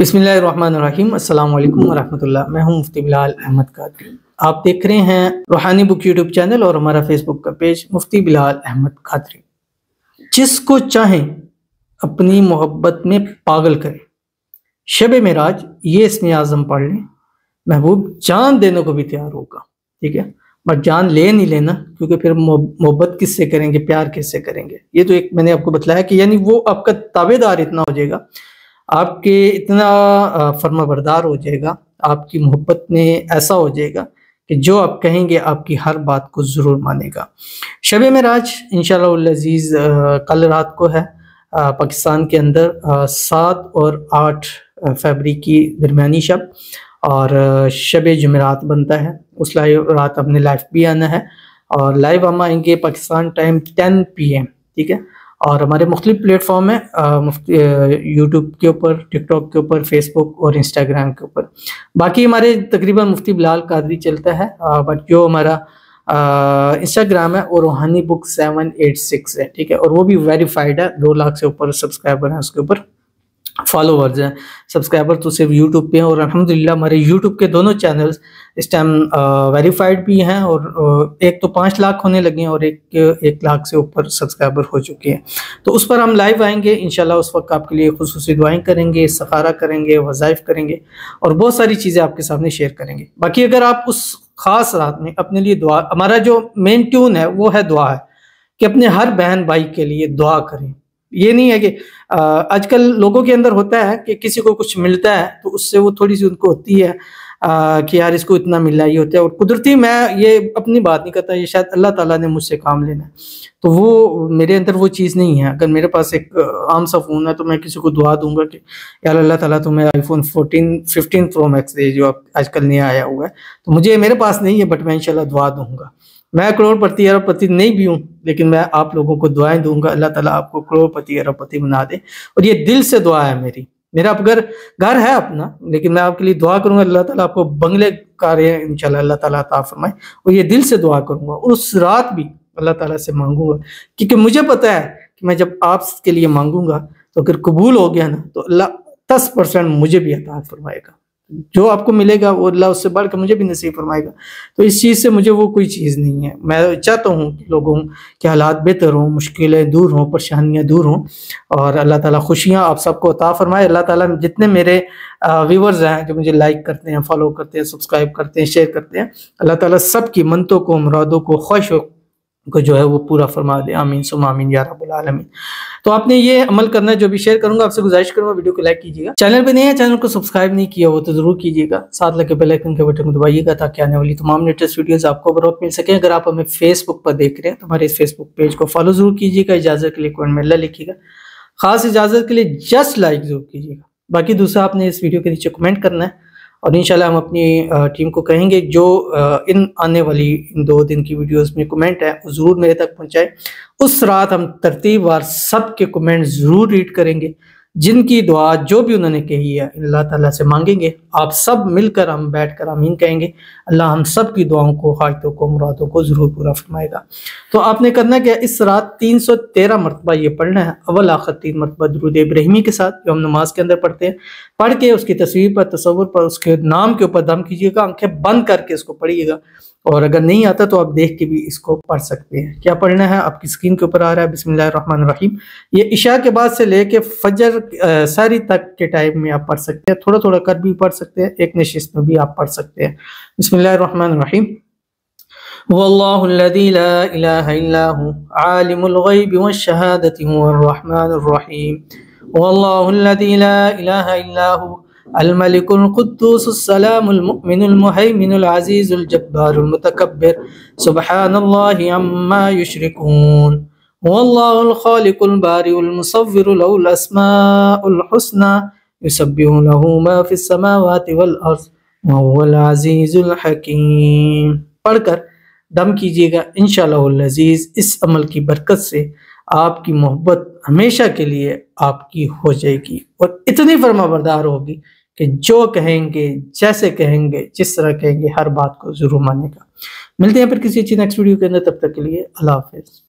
बिस्मिल्लाहिर्रहमानिर्रहीम अस्सलाम वालेकुम वरहमतुल्लाह। मैं हूं मुफ्ती बिलाल अहमद कादरी। आप देख रहे हैं रूहानी बुक यूट्यूब चैनल और हमारा फेसबुक का पेज मुफ्ती बिलाल अहमद कादरी। जिसको चाहें अपनी मोहब्बत में पागल करें। शब मेराज ये इसमें आज़म पढ़ लें, महबूब जान देने को भी तैयार होगा। ठीक है, बट जान ले नहीं लेना, क्योंकि फिर मोहब्बत किससे करेंगे, प्यार किससे करेंगे। ये तो एक मैंने आपको बताया कि यानी वो आपका ताबेदार इतना हो जाएगा, आपके इतना फर्माबरदार हो जाएगा, आपकी मोहब्बत में ऐसा हो जाएगा कि जो आप कहेंगे आपकी हर बात को ज़रूर मानेगा। शब मेराज इंशाअल्लाह अज़ीज़ कल रात को है पाकिस्तान के अंदर 7 और 8 फरवरी की दरमियानी शब, और शब जुमेरात बनता है। उस रात हमने लाइव भी आना है, और लाइव हम आएंगे पाकिस्तान टाइम 10 PM। ठीक है, और हमारे मुख्तलिफ प्लेटफॉर्म है, यूट्यूब के ऊपर, टिकटॉक के ऊपर, फेसबुक और इंस्टाग्राम के ऊपर। बाकी हमारे तकरीबन मुफ्ती बिलाल कादरी चलता है, बट जो हमारा इंस्टाग्राम है वो रूहानी बुक 786 है। ठीक है, और वो भी वेरीफाइड है, 2 लाख से ऊपर सब्सक्राइबर हैं, उसके ऊपर फॉलोवर्स हैं। सब्सक्राइबर तो सिर्फ यूट्यूब पे हैं, और अल्हम्दुलिल्लाह हमारे यूट्यूब के दोनों चैनल्स इस टाइम वेरीफाइड भी हैं, और एक तो 5 लाख होने लगे हैं, और एक लाख से ऊपर सब्सक्राइबर हो चुके हैं। तो उस पर हम लाइव आएंगे इंशाल्लाह। उस वक्त आपके लिए खुसूसी दुआएं करेंगे, इस्तिखारा करेंगे, वज़ाइफ करेंगे, और बहुत सारी चीज़ें आपके सामने शेयर करेंगे। बाकी अगर आप उस ख़ास रात में अपने लिए दुआ, हमारा जो मेन ट्यून है वो है दुआ है, कि अपने हर बहन भाई के लिए दुआ करें। ये नहीं है कि आजकल लोगों के अंदर होता है कि किसी को कुछ मिलता है तो उससे वो थोड़ी सी उनको होती है कि यार इसको इतना मिला, ये होता है। और कुदरती मैं ये अपनी बात नहीं करता, ये शायद अल्लाह ताला ने मुझसे काम लेना है, तो वो मेरे अंदर वो चीज़ नहीं है। अगर मेरे पास एक आम सा फ़ोन है तो मैं किसी को दुआ दूंगा कि यार अल्लाह ताला तुम्हें iPhone 15 Pro Max दे, जो आजकल नया आया हुआ है। तो मुझे मेरे पास नहीं है, बट मैं इंशाल्लाह दुआ दूंगा। मैं करोड़पति अरबपति नहीं भी हूँ, लेकिन मैं आप लोगों को दुआएं दूंगा, अल्लाह ताला आपको करोड़पति अरबपति बना दे। और ये दिल से दुआ है मेरी। मेरा अगर घर है अपना, लेकिन मैं आपके लिए दुआ करूंगा अल्लाह ताला आपको बंगले कार्य इंशाल्लाह अल्लाह ताला अता फरमाए। और ये दिल से दुआ करूंगा, और उस रात भी अल्लाह ताला से मांगूंगा, क्योंकि मुझे पता है कि मैं जब आपके लिए मांगूंगा तो अगर कबूल हो गया ना, तो अल्लाह 10% मुझे भी अता फरमाएगा। जो आपको मिलेगा वो अल्लाह उससे बढ़कर मुझे भी नसीब फरमाएगा। तो इस चीज़ से मुझे वो कोई चीज़ नहीं है। मैं चाहता हूँ कि लोगों के हालात बेहतर हों, मुश्किलें दूर हों, परेशानियाँ दूर हों, और अल्लाह ताला खुशियाँ आप सबको अता फरमाए। अल्लाह ताला जितने मेरे व्यूवर्स हैं जो मुझे लाइक करते हैं, फॉलो करते हैं, सब्सक्राइब करते हैं, शेयर करते हैं, अल्लाह ताला सबकी मन्नतों को, मुरादों को, ख्वाहिशों को जो है वो पूरा फरमा दे। आमीन सुम्मा आमीन या रब्बुल आलमीन। तो आपने ये अमल करना है। जो भी शेयर करूंगा आपसे गुजारिश करूंगा वीडियो को लाइक कीजिएगा। चैनल पे नए हैं, चैनल को सब्सक्राइब नहीं किया हो तो जरूर कीजिएगा। साथ लगे बेल आइकन के बटन को दबाइएगा, ताकि आने वाली तमाम लेटेस्ट वीडियोस आपको बर वक्त मिल सके। अगर आप हमें फेसबुक पर देख रहे हैं तो हमारे इस फेसबुक पेज को फॉलो जरूर कीजिएगा। इजाजत के लिए कमेंट में अल्लाह लिखिएगा, खास इजाजत के लिए जस्ट लाइक जरूर कीजिएगा। बाकी दूसरा आपने इस वीडियो के नीचे कमेंट करना है, और इंशाल्लाह हम अपनी टीम को कहेंगे जो इन आने वाली इन 2 दिन की वीडियोस में कमेंट है वो ज़रूर मेरे तक पहुंचाए। उस रात हम तरतीबवार सबके कमेंट ज़रूर रीड करेंगे, जिनकी दुआ जो भी उन्होंने कही है अल्लाह ताला से मांगेंगे। आप सब मिलकर हम बैठकर आमीन कहेंगे। अल्लाह हम सब की दुआओं को, हाजतों को, मुरादों को ज़रूर पूरा फरमाएगा। तो आपने करना क्या, इस रात 313 मरतबा ये पढ़ना है, अव्वल आखिर 3 मरतबा दुरूद इब्राहिमी के साथ, जो हम नमाज के अंदर पढ़ते हैं। पढ़ के उसकी तस्वीर पर, तसव्वुर पर, उसके नाम के ऊपर दम कीजिएगा, आंखें बंद करके इसको पढ़िएगा। और अगर नहीं आता तो आप देख के भी इसको पढ़ सकते हैं। क्या पढ़ना है आपकी स्क्रीन के ऊपर आ रहा है, बिस्मिल्लाहिर्रहमानिर्रहीम। ये इशा के बाद से लेके फजर सारी तक के टाइम में आप पढ़ सकते हैं। थोड़ा थोड़ा कर भी पढ़ सकते हैं, एक नशिस्त में भी आप पढ़ सकते हैं। बिस्मिल्लाहिर्रहमानिर्रहीम। वल्लाहुल्लज़ी ला इलाहा इल्ला हु आलिमुल गैबि वश्शहादति हुवर रहमानुर रहीम। वल्लाहुल्लज़ी ला इलाहा इल्ला हु अल मलिकुल कुद्दूसुस सलामुल मुमिनुल मुहैमिनुल अज़ीज़ुल जब्बारुल मुतकब्बिर सुब्हानल्लाहि अम्मा युश्रिकून। वल्लाहुल खालिकुल बारिउल मुसव्विरु लहुल अस्माउल हुस्ना युसब्बिहु लहू मा फिस समावाति वल अर्ज़ वहुवल अज़ीज़ुल हकीम। पढ़कर दम कीजिएगा। इंशाअल्लाह अज़ीज़ इस अमल की बरकत से आपकी मोहब्बत हमेशा के लिए आपकी हो जाएगी, और इतनी फरमाबरदार होगी कि जो कहेंगे, जैसे कहेंगे, जिस तरह कहेंगे, हर बात को जरूर मानेगा। मिलते हैं फिर किसी अच्छी नेक्स्ट वीडियो के अंदर, तब तक के लिए अल्लाह हाफ़िज़।